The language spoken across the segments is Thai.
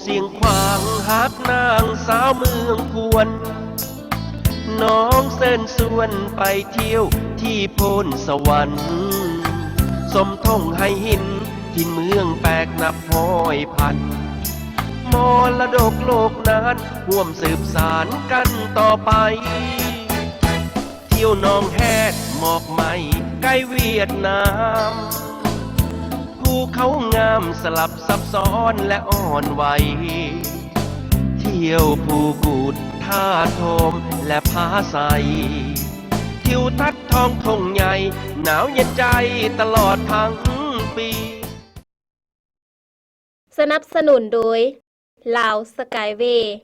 เสียงขวางหักนางสาวเมืองควรน้องเส้นส่วนไปเที่ยวที่โพนสวรรค์สมทงให้หินที่เมืองแปลกนับห้อยพันมรดกโลกนั้นห่วมสืบสารกันต่อไปเที่ยวน้องแฮดหมอกไหมใกล้เวียดนามภูเขางามสลับซับซ้อนและอ่อนไหวเที่ยวภูกูดท่าโทมและผาใสทิวทัศน์ท้องทงใหญ่หนาวเย็นใจตลอดทั้งปีสนับสนุนโดยลาวสกายเวย์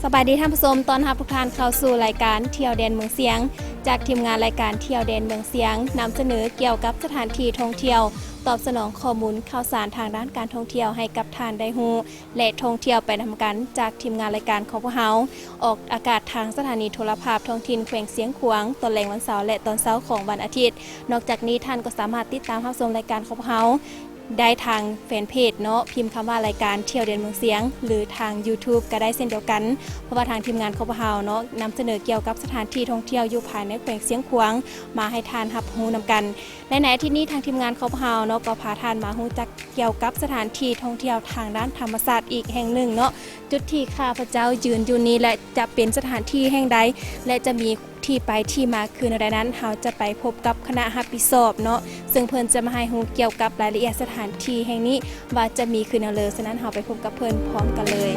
สบายดีท่านผู้ชมตอนรับทุกท่านเข้าสู่รายการเที่ยวแดนเมืองเสียงจากทีมงานรายการเที่ยวแดนเมืองเสียงนำเสนอเกี่ยวกับสถานที่ท่องเที่ยวตอบสนองข้อมูลข่าวสารทางด้านการท่องเที่ยวให้กับท่านได้ฮู้และท่องเที่ยวไปนำกันจากทีมงานรายการของพวกเราออกอากาศทางสถานีโทรภาพท้องถิ่นแขวงเสียงขวางตอนแรงวันเสาร์และตอนเช้าของวันอาทิตย์นอกจากนี้ท่านก็สามารถติดตามรับชมรายการของพวกเราได้ทางแฟนเพจเนาะพิมพ์คำว่ารายการเที่ยวเด่นเมืองเสียงหรือทาง YouTube ก็ได้เช่นเดียวกันเพราะว่าทางทีมงานของพวกเราเนาะนำเสนอเกี่ยวกับสถานที่ท่องเที่ยวอยู่ภายในแขวงเสียงขวางมาให้ทานรับรู้นำกันในอาทิตย์นี้ทางทีมงานของพวกเราเนาะก็พาทานมารู้จักเกี่ยวกับสถานที่ท่องเที่ยวทางด้านธรรมศาสตร์อีกแห่งหนึ่งเนาะจุดที่ข้าพเจ้ายืนอยู่นี้และจะเป็นสถานที่แห่งใดและจะมีที่ไปที่มาคือในนั้นเราจะไปพบกับคณะรับผิดชอบเนาะซึ่งเพิ่นจะมาให้ฮู้เกี่ยวกับรายละเอียดสถานที่แห่งนี้ว่าจะมีคือแนวเลยฉะนั้นเราไปพบกับเพิ่นพร้อมกันเลย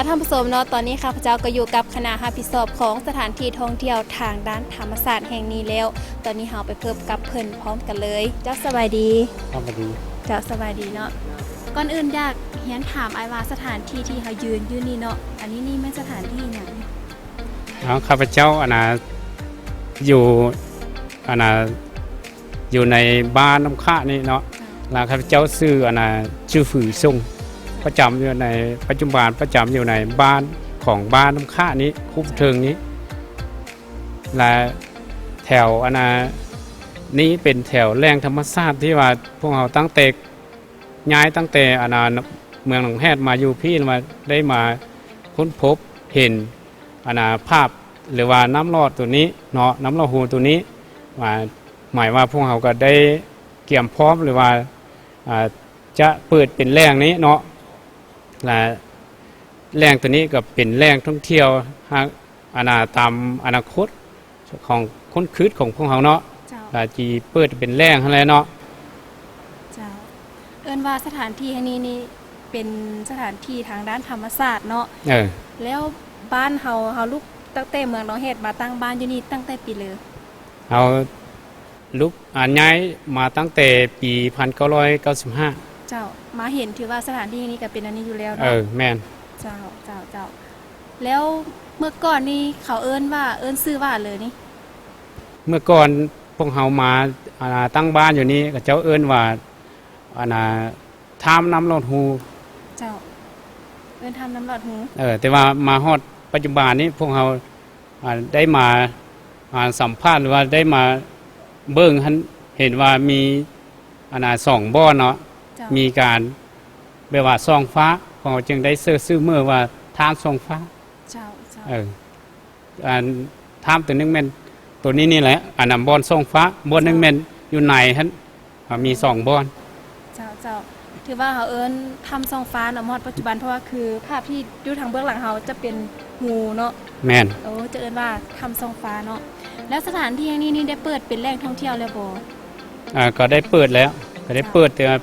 ท่านผู้ชมเนาะตอนนี้ข้าพเจ้าก็อยู่กับคณะรับผิดชอบของสถานที่ท่องเที่ยวทางด้านธรรมศาสตร์แห่งนี้แล้วตอนนี้เราไปพบกับเพิ่นพร้อมกันเลยเจ้าสบายดีสบายดีเจ้าสบายดีเนาะก่อนอื่นอยากเฮียนถามอ้ายว่าสถานที่ที่เฮายืนอยู่นี่เนาะอันนี้นี่แม่นสถานที่หยังข้าพเจ้าอยู่อยู่ในบ้านน้ำค่านี่เนาะแล้วข้าพเจ้าชื่อฝือซุงประจำอยู่ในปัจจุบันประจำอยู่ในบ้านของบ้านน้ำค่านี้คุ้มเทิงนี้และแถวนี้เป็นแถวแหล่งธรรมชาติที่ว่าพวกเราตั้งแต่ย้ายตั้งแต่เมืองหนองแฮดมาอยู่พี่มาได้มาค้นพบเห็นภาพหรือว่าน้ำรอดตัวนี้เนาะน้ำรอดหูตัวนี้หมายว่าพวกเราก็ได้เกี่ยมพร้อมหรือว่าจะเปิดเป็นแหล่งนี้เนาะและแหล่งตัวนี้ก็เป็นแหล่งท่องเที่ยวตามอนาคตของคนคืดของพวกเราเนาะจีเปิดเป็นแหล่งอะไรเนาะเจ้าเอิ้นว่าสถานที่แห่งนี้นี่เป็นสถานที่ทางด้านธรรมศาสตร์เนาะแล้วบ้านเฮาลูกตั้งแต่เมืองหนองแฮดมาตั้งบ้านอยู่นี่ตั้งแต่ปีเลยเอาลูกย้ายมาตั้งแต่ปี1995เจ้ามาเห็นถือว่าสถานที่นี้ก็เป็นอันนี้อยู่แล้วเนาะแม่นเจ้าแล้วเมื่อก่อนนี้เขาเอิ้นชื่อว่าเลยนี่เมื่อก่อนพวกเฮามาตั้งบ้านอยู่นี่ก็เจ้าเอิ้นว่าทามน้ำลอดหูเจ้าเอิ เอิ้นทำน้ำหลอดหู แต่ว่ามาฮอดปัจจุบันนี้พวกเราได้มาสัมภาษณ์หรือว่าได้มาเบิ่งเห็นว่ามี2บ่อเนาะ เจ้า มีการแบบว่าส่องฟ้าพวกเราจึงได้ซื้อเมื่อว่าทางส่องฟ้า เจ้าเจ้า อันถามตัวนึงแม่นตัวนี้นี่แหละอันนั้นบ่อนส่องฟ้าบ่อนนึงแม่นอยู่ในหั่นมี2บ่อน เจ้าเจ้าถือว่าเขาเอิ้นทำซองฟ้าเนาะมอดปัจจุบันเพราะว่าคือภาพที่อยู่ทางเบื้องหลังเขาจะเป็นหูเนาะ แม่น จะเอิ้นว่าทำซองฟ้าเนาะแล้วสถานที่แห่งนี้นี่ได้เปิดเป็นแหล่งท่องเที่ยวแล้วบ่ ก็ได้เปิดแล้วก็ได้เปิดแต่ว่า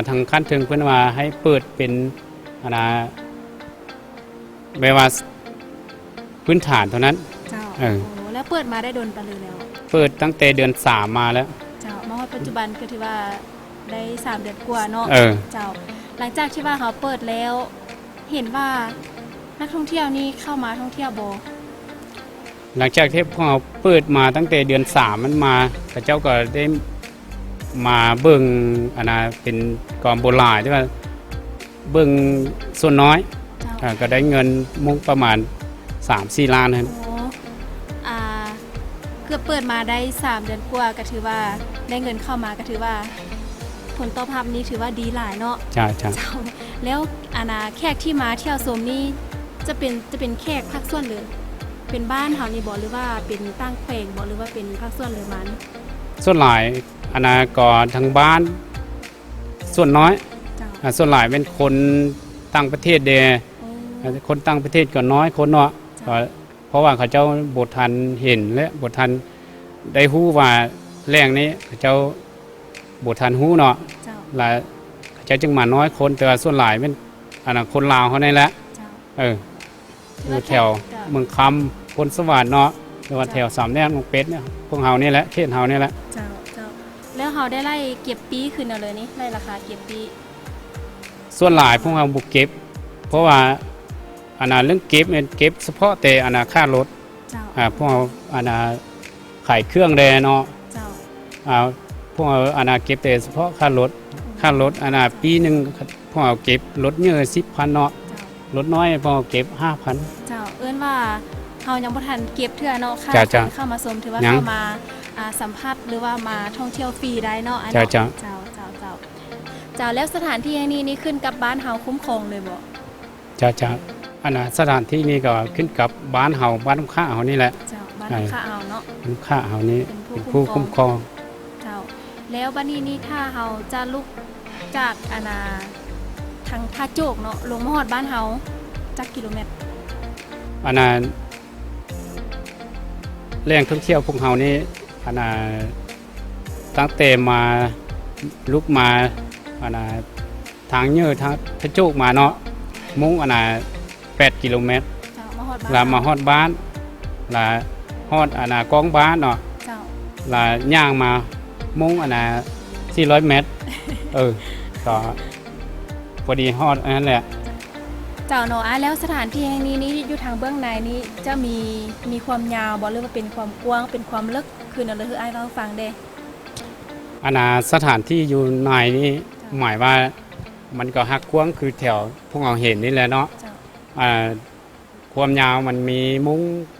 ทางขั้นถึงเพิ่นว่าให้เปิดเป็นแบบว่าพื้นฐานเท่านั้น เจ้า เออ โอ้แล้วเปิดมาได้โดนปานเลยแล้ว เปิดตั้งแต่เดือน3มาแล้ว เจ้ามาฮอดปัจจุบันก็ถือว่าได้3เดือนกว่าเนาะ เจ้าหลังจากที่ว่าเขาเปิดแล้ว เห็นว่านักท่องเที่ยวนี่เข้ามาท่องเที่ยวบ่ หลังจากที่พวกเราเปิดมาตั้งแต่เดือน3มันมาพระเจ้าก็ได้มาเบิ่งเป็นกองโบราณที่ว่าเบิ่งส่วนน้อย เจ้า ก็ได้เงินมุงประมาณ 3-4 ล้านนั่น โอ้เกือบเปิดมาได้3เดือนกว่าก็ถือว่าได้เงินเข้ามาก็ถือว่าผลตอบรับนี้ถือว่าดีหลายเนาะ จ้า เจ้าแล้วแขกที่มาเที่ยวชมนี่จะเป็นแขกภาคส่วนหรือเป็นบ้านเฮานี่บ่หรือว่าเป็นตั้งแขวงบ่หรือว่าเป็นภาคส่วนหรือมัน ส่วนหลายก็ทางบ้านส่วนน้อย เจ้า ส่วนหลายเป็นคนต่างประเทศเด้ โอ้ คนต่างประเทศก็น้อยคนเนาะ จ้ะ ก็เพราะว่าเขาเจ้าบ่ทันเห็นและบ่ทันได้ฮู้ว่าแรงนี้เขาเจ้าบ่ทันฮู้เนาะ เจ้า และเขาเจ้าจึงมาน้อยคนแต่ว่าส่วนหลายเป็นคนลาวเขานี่แหละ เจ้า อยู่แถวเมืองคำพลสวัสดิ์เนาะหรือว่าแถวสามแยกลงเป็ดเนี่ยพวกเฮานี่แหละเขตเฮานี่แหละ เจ้าแล้วเฮาได้ไล่เก็บปีขึ้นเอาเลยนี่ไล่ราคาเก็บปี ส่วนหลายพวกเฮาบ่เก็บ เพราะว่าเรื่องเก็บเนี่ยเก็บเฉพาะแต่ค่ารถ เจ้า พวกเฮาขายเครื่องแดเนาะ เจ้า พวกเราเก็บแต่เฉพาะค่ารถปีหนึงพวกเราเก็บรถเยอะ 10,000 เนาะ เจ้า รถน้อยพวกเราเก็บ 5,000 เจ้าเอิ้นว่าเฮายังบ่ทันเก็บเทื่อเนาะค่า จ้ะ คนเข้ามาชมถือว่า ยัง เข้ามาสัมภาษณ์หรือว่ามาท่องเที่ยวฟรีได้เนาะอัน จ้ะ เนาะ จ้ะ เจ้าแล้วสถานที่แห่งนี้นี่ขึ้นกับบ้านเฮาคุ้มครองเลยบ่ จะสถานที่นี้ก็ขึ้นกับบ้านเฮาบ้านน้ำค้าเฮานี่แหละ เจ้าบ้าน ใช่ ข้าเอาเนาะ น้ำค้าเฮานี้ เป็ เป็น น ผู้ ผู้ คุ้ คุ้ ม ม ค ค ร ร อ อง ง เจ้าแล้วบัดนี้นี่ถ้าเฮาจะลุกจากทางท่าโจกเนาะลงมาฮอดบ้านเฮาจักกิโลเมตร แหล่งท่องเที่ยวพวกเฮานี้ตั้งแต่มาลุกมาทางเยอะทางทะโจกมาเนาะมุ่ง8 กิโลเมตร เจ้ามาฮอดบ้าน ลามาฮอดบ้านลาฮอดกองบ้านเนาะ เจ้า ลาย่างมามุ่ง400 เมตร ก็พอดีฮอดอันนั้นแหละ เจ้าเนาะแล้วสถานที่แห่งนี้นี่อยู่ทางเบื้องในนี้จะมีความยาวบ่หรือว่าเป็นความกว้างเป็นความลึกคือนั่นเลยคืออ้ายเล่าให้ฟังเด้ สถานที่อยู่ในนี้หมายว่ามันก็ฮักกว้างคือแถวพวกเราเห็นนี่แหละเนาะ เจ้า ความยาวมันมีมุ้ง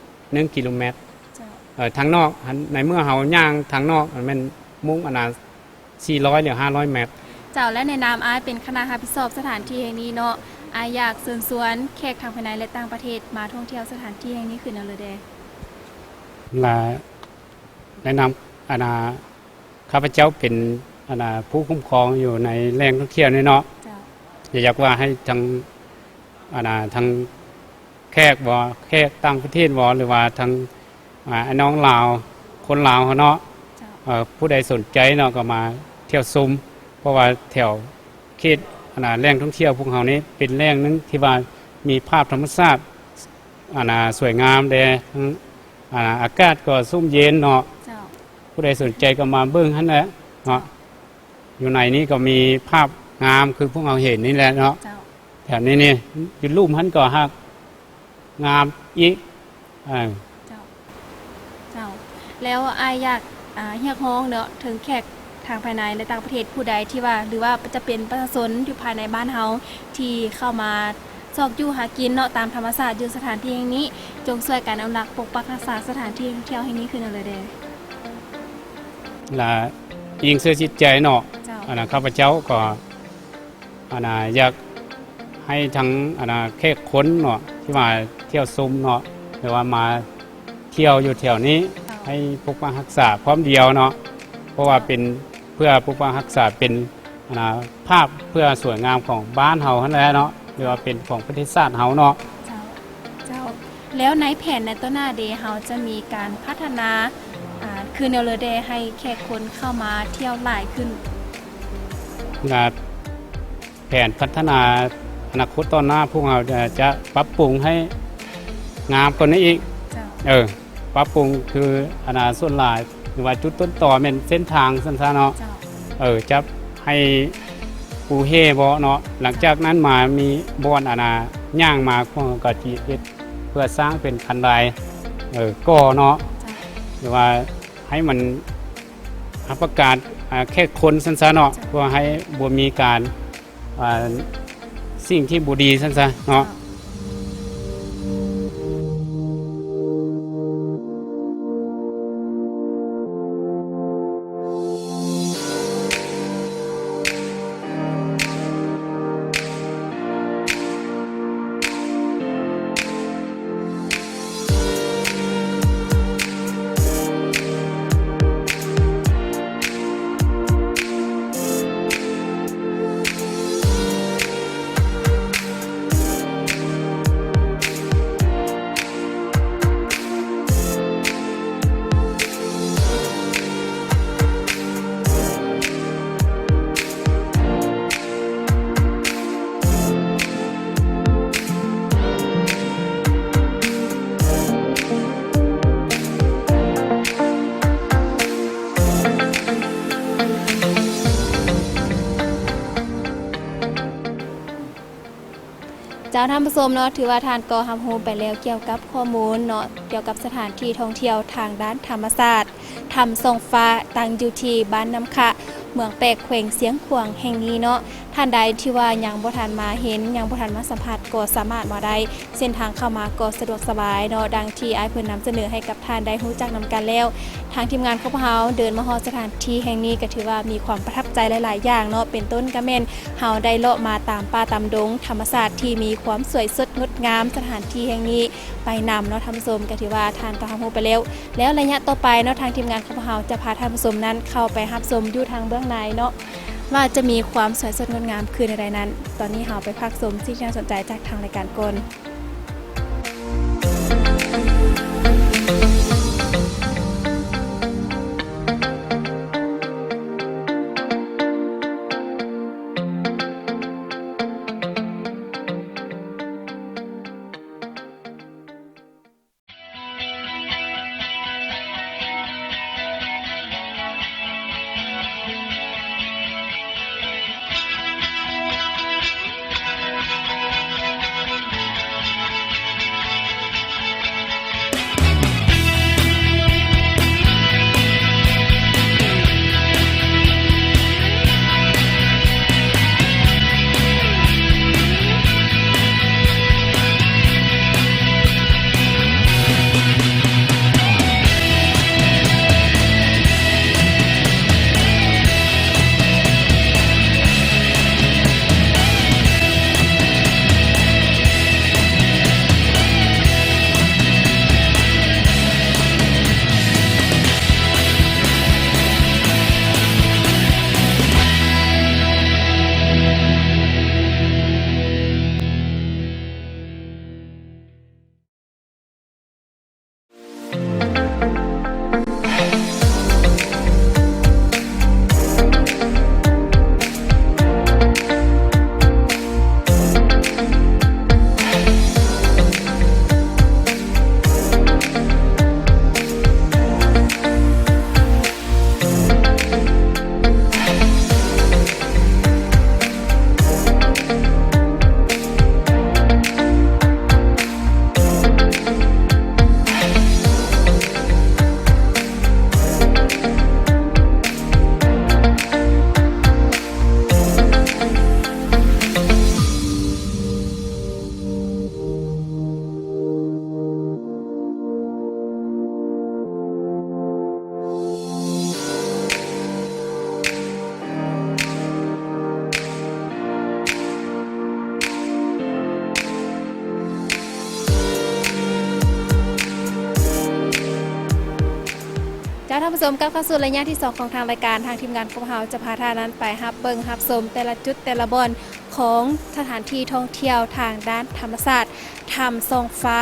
1 กิโลเมตร เจ้า ทางนอกในเมื่อเฮาย่างทางนอกมันมุ้ง400หรือ500 เมตร เจ้าและในนามอ้ายเป็นคณะรับผิดชอบสถานที่แห่งนี้เนาะอ้ายอยากเชิญชวนแขกทางภายในและต่างประเทศมาท่องเที่ยวสถานที่แห่งนี้คือนั่นเลยเด้ และแนะนำข้าพเจ้าเป็นผู้คุ้มครองอยู่ในแหล่งท่องเที่ยวนี่เนาะ เจ้า อยากว่าให้ทางแขกแขกต่างประเทศหรือว่าทางน้องลาวคนลาวเขาเนาะ เจ้า ผู้ใดสนใจเนาะก็มาเที่ยวชมเพราะว่าแถวเขตแหล่งท่องเที่ยวพวกเขานี้เป็นแหล่งนึงที่ว่ามีภาพธรรมชาติสวยงามแดทั้งอากาศก็ซุ่มเย็นเนาะ เจ้า ผู้ใดสนใจก็มาเบิ่งหั่นแหละเนาะอยู่ในนี้ก็มีภาพงามคือพวกเราเห็นนี่แหละเนาะ เจ้า แถวนี้นี่อยู่รูปหั่นก็ฮักงามอีก เจ้า เจ้า แล้วอ้ายอยากเรียกร้องเนาะถึงแขกทางภายในและต่างประเทศผู้ใดที่ว่าหรือว่าจะเป็นประชาชนอยู่ภายในบ้านเฮาที่เข้ามา ซอกอยู่หากินเนาะตามธรรมชาติอยู่สถานที่แห่งนี้จงช่วยกันอนุรักษ์ปกปักรักษาสถานที่ท่องเที่ยวแห่งนี้ขึ้นเลยเด้อ และยิงเสื้อจิตใจเนาะ เจ้า ข้าพเจ้าก็อยากให้ทั้งแค่คนเนาะที่มาเที่ยวชมเนาะหรือว่ามาเที่ยวอยู่แถวนี้ให้ปกปักรักษาพร้อมเดียวเนาะเพราะว่าเป็นเพื่อปกปักรักษาเป็นภาพเพื่อสวยงามของบ้านเฮาหั่นแหละเนาะหรือว่าเป็นของประเทศชาติเฮาเนาะ เจ้าแล้วในแผนในต้นหน้าเดย์เฮาจะมีการพัฒนาคือแนวเลเดย์ให้แขกคนเข้ามาเที่ยวหลายขึ้น แผนพัฒนาอนาคตตอนหน้าพวกเราจะปรับปรุงให้งามกว่านี้อีก เจ้า ปรับปรุงคือส่วนหลายหรือว่าจุดต้นต่อเป็นเส้นทางสั้นๆเนาะ เจ้า จะให้ปูเฮบ่เนาะหลังจากนั้นมามีบ่อนย่างมาพวกเราก็สิเฮ็ดเพื่อสร้างเป็นคันไดก่อเนาะ หรือว่าให้มันประกาศแค่คนสั้นๆเนาะเพื่อให้บ่มีการสิ่งที่บ่ดีสั้นๆเนาะ เจ้าท่านผู้ชมเนาะถือว่าทานก็รับรู้ไปแล้วเกี่ยวกับข้อมูลเนาะเกี่ยวกับสถานที่ท่องเที่ยวทางด้านธรรมศาสตร์ทำทรงฟ้าตั้งอยู่ที่บ้านน้ำขะเมืองแปกแขวงเสียงขวางแห่งนี้เนาะท่านใดที่ว่ายังบ่ทันมาเห็นยังบ่ทันมาสัมผัสก็สามารถมาได้เส้นทางเข้ามาก็สะดวกสบายเนาะดังที่อ้ายเพิ่นนำเสนอให้กับท่านได้รู้จักนำกันแล้วทางทีมงานของพวกเฮาเดินมาฮอดสถานที่แห่งนี้ก็ถือว่ามีความประทับใจหลายๆอย่างเนาะเป็นต้นก็แม่นเฮาได้เลาะมาตามป่าตามดงธรรมชาติที่มีความสวยสดงดงามสถานที่แห่งนี้ไปนำเนาะท่านผู้ชมก็ถือว่าท่านก็รับรู้ไปแล้วแล้วระยะต่อไปเนาะทางทีมงานของพวกเฮาจะพาท่านผู้ชมนั้นเข้าไปรับชมอยู่ทางเบื้องในเนาะว่าจะมีความสวยสดงดงามคือใดๆนั้นตอนนี้เฮาไปพักชมสิ่งที่น่าสนใจจากทางรายการก่อน ท่านผู้ชมกับเข้าสู่ระยะที่ 2 ของทางรายการทางทีมงานของเราจะพาท่านนั้นไปฮับเบิงฮับชมแต่ละจุดแต่ละบอนของสถานที่ท่องเที่ยวทางด้านธรรมศาสตร์ธรรมทรงฟ้า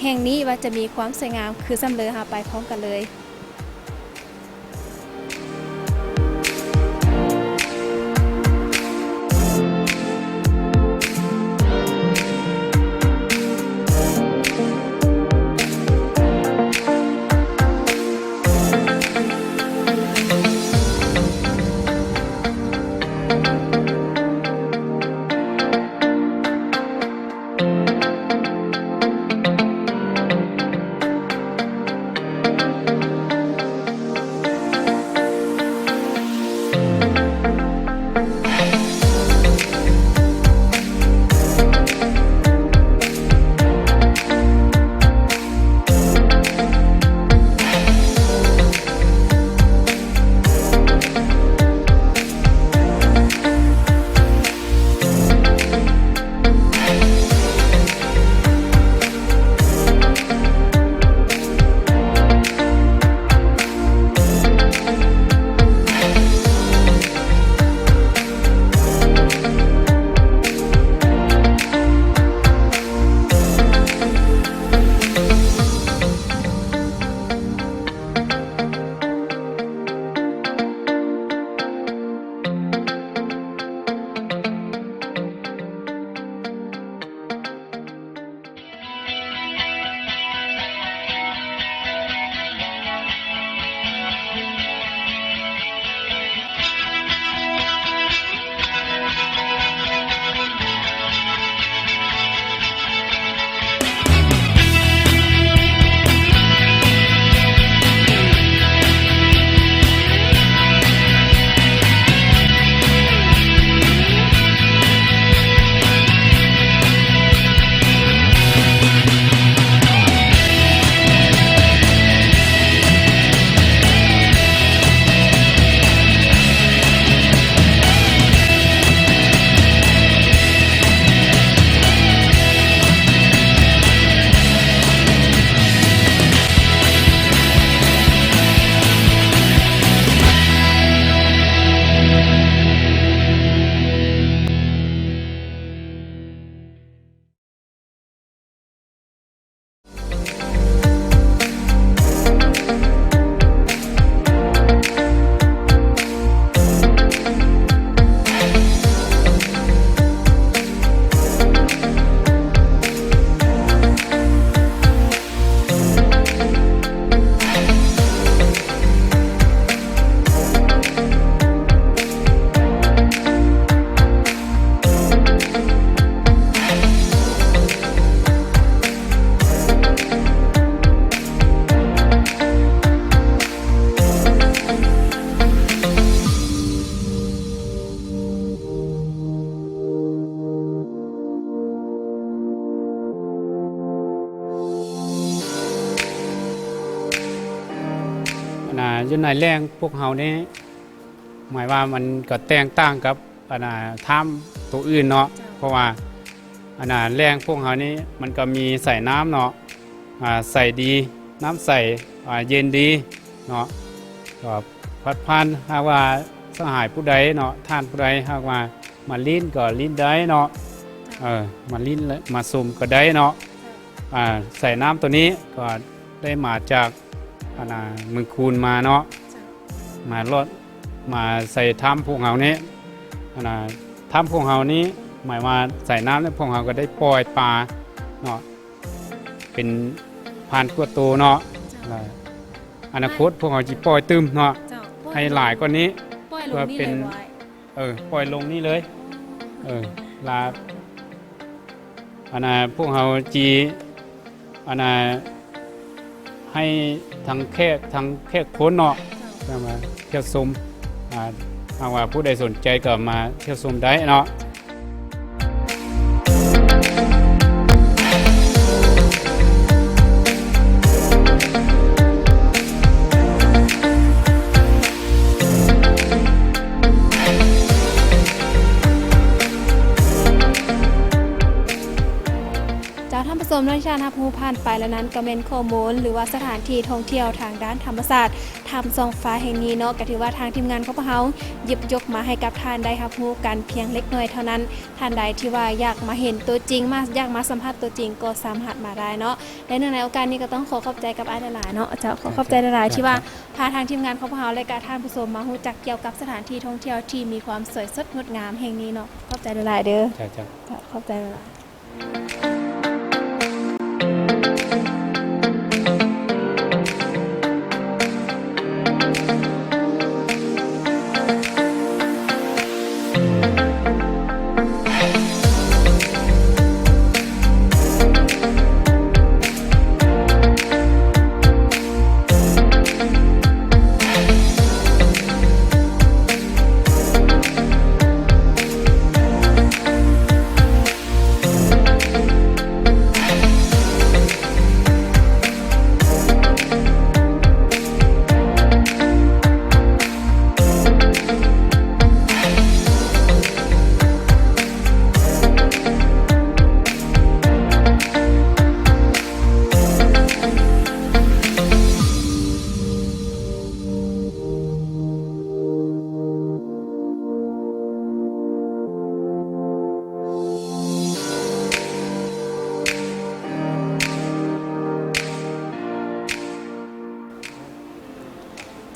แห่งนี้ว่าจะมีความสวยงามคือซ้ำเลยค่ะไปพร้อมกันเลย อยู่ในแรงพวกเฮานี่หมายว่ามันก็แตกต่างกับถ้ำตัวอื่นเนาะเพราะว่าแรงพวกเฮานี่มันก็มีใส่น้ำเนาะใส่ดีน้ำใส่เย็นดีเนาะก็พัดพันหากว่าสหายผู้ใดเนาะท่านผู้ใดหากว่ามาลิ้นก็ลิ้นได้เนาะมาลิ้นมาซุ่มก็ได้เนาะใส่น้ำตัวนี้ก็ได้มาจากเมืองคูนมาเนาะมารถมาใส่ถ้ำพวกเฮานี้ถ้ำพวกเฮานี้หมายว่าใส่น้ำแล้วพวกเฮาก็ได้ปล่อยปลาเนาะเป็นพันกว่าตัวเนาะอนาคตพวกเฮาจะปล่อยตึมเนาะให้หลายกว่านี้เพื่อเป็นปล่อยลงนี่เลยลาพวกเฮาจีให้ทางแค่คนเนาะมาเที่ยวชมหากว่าผู้ใดสนใจก็มาเที่ยวชมได้เนาะ ท ท่านผู้ชมที่ท่านผู้ผ่านไปแล้วนั้นก็เป็นข้อมูลหรือว่าสถานที่ท่องเที่ยวทางด้านธรรมศาสตร์ทำซองฟ้าแห่งนี้เนาะก็ถือว่าทางทีมงานของพวกเราหยิบยกมาให้กับท่านได้รับรู้กันเพียงเล็กน้อยเท่านั้นท่านใดที่ว่าอยากมาเห็นตัวจริงอยากมาสัมผัสตัวจริงก็สามารถมาได้เนาะและในโอกาสนี้ก็ต้องขอบใจกับอ้ายหลายๆเนาะจะขอบใจหลายๆที่ว่าพาทางทีมงานของพวกเราและก็ท่านผู้ชมมารู้จักเกี่ยวกับสถานที่ท่องเที่ยวที่มีความสวยสดงดงามแห่งนี้เนาะขอบใจหลายๆเด้อ จ้า ขอบใจหลายๆ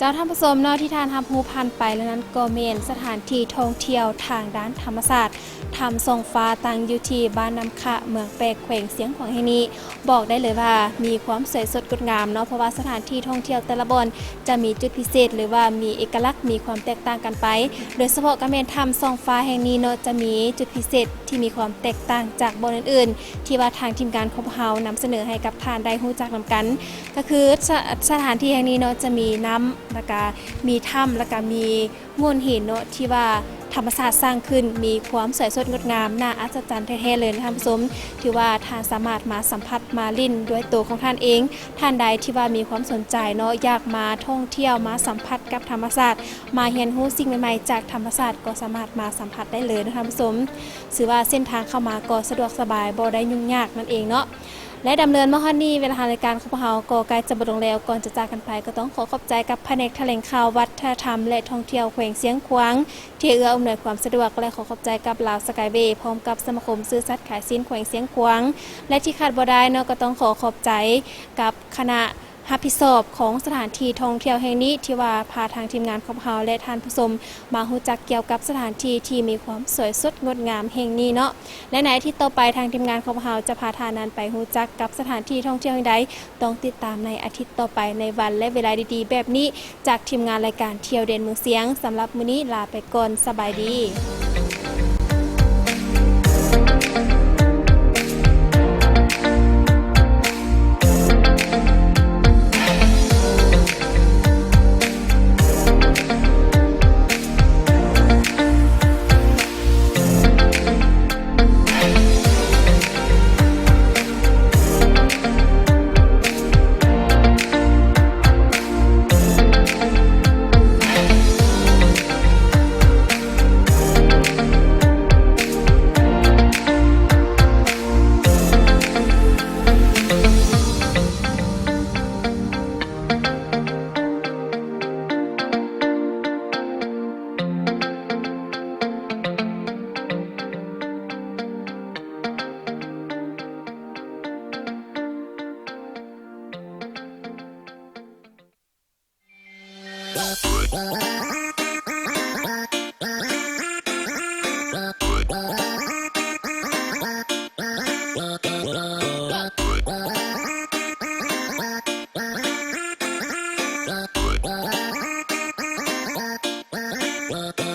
เจ้าท่านผู้ชมเนาะที่ท่านทำฮูพันไปแล้วนั้นก็เมนสถานที่ท่องเที่ยวทางด้านธรรมศาสตร์ทำทรงฟ้าตั้งอยู่ที่บ้านน้ำขะเมืองแปกแขวงเสียงขวางแห่งนี้บอกได้เลยว่ามีความสวยสดงดงามเนาะเพราะว่าสถานที่ท่องเที่ยวแต่ละบอนจะมีจุดพิเศษหรือว่ามีเอกลักษณ์มีความแตกต่างกันไปโดยเฉพาะการเมนทำทรงฟ้าแห่งนี้เนาะจะมีจุดพิเศษที่มีความแตกต่างจากบอนอื่นๆที่ว่าทางทีมงานของเฮานำเสนอให้กับท่านได้รู้จักนำกันก็คือสถานที่แห่งนี้เนาะจะมีน้ำแล้วก็มีถ้ำแล้วก็มีมูลหินเนาะที่ว่าธรรมชาติสร้างขึ้นมีความสวยสดงดงามน่าอัศจรรย์แท้ๆเลยนะท่านผู้ชมถือว่าท่านสามารถมาสัมผัสมาลิ้นด้วยตัวของท่านเองท่านใดที่ว่ามีความสนใจเนาะอยากมาท่องเที่ยวมาสัมผัสกับธรรมชาติมาเรียนรู้สิ่งใหม่ๆจากธรรมชาติก็สามารถมาสัมผัสได้เลยนะท่านผู้ชมถือว่าเส้นทางเข้ามาก็สะดวกสบายบ่ได้ยุ่งยากนั่นเองเนาะและดำเนินมาฮอดนี้เวลารายการของพวกเราก็ใกล้จะหมดลงแล้วก่อนจะจากกันไปก็ต้องขอบใจกับแผนกแถลงข่าววัฒนธรรมและท่องเที่ยวแขวงเสียงขวางที่เอื้ออำนวยความสะดวกและขอบใจกับลาวสกายเวย์พร้อมกับสมาคมซื้อสัตว์ขายสินแขวงเสียงขวางและที่ขาดบ่ได้เนาะก็ต้องขอบใจกับคณะรับผิดชอบของสถานที่ท่องเที่ยวแห่งนี้ที่ว่าพาทางทีมงานของเราและท่านผู้ชมมารู้จักเกี่ยวกับสถานที่ที่มีความสวยสดงดงามแห่งนี้เนาะและในอาทิตย์ต่อไปทางทีมงานของเราจะพาท่านนั้นไปรู้จักกับสถานที่ท่องเที่ยวแห่งใดต้องติดตามในอาทิตย์ต่อไปในวันและเวลาดีๆแบบนี้จากทีมงานรายการเที่ยวเด่นเมืองเสียงสำหรับมื้อนี้ลาไปก่อนสบายดีWell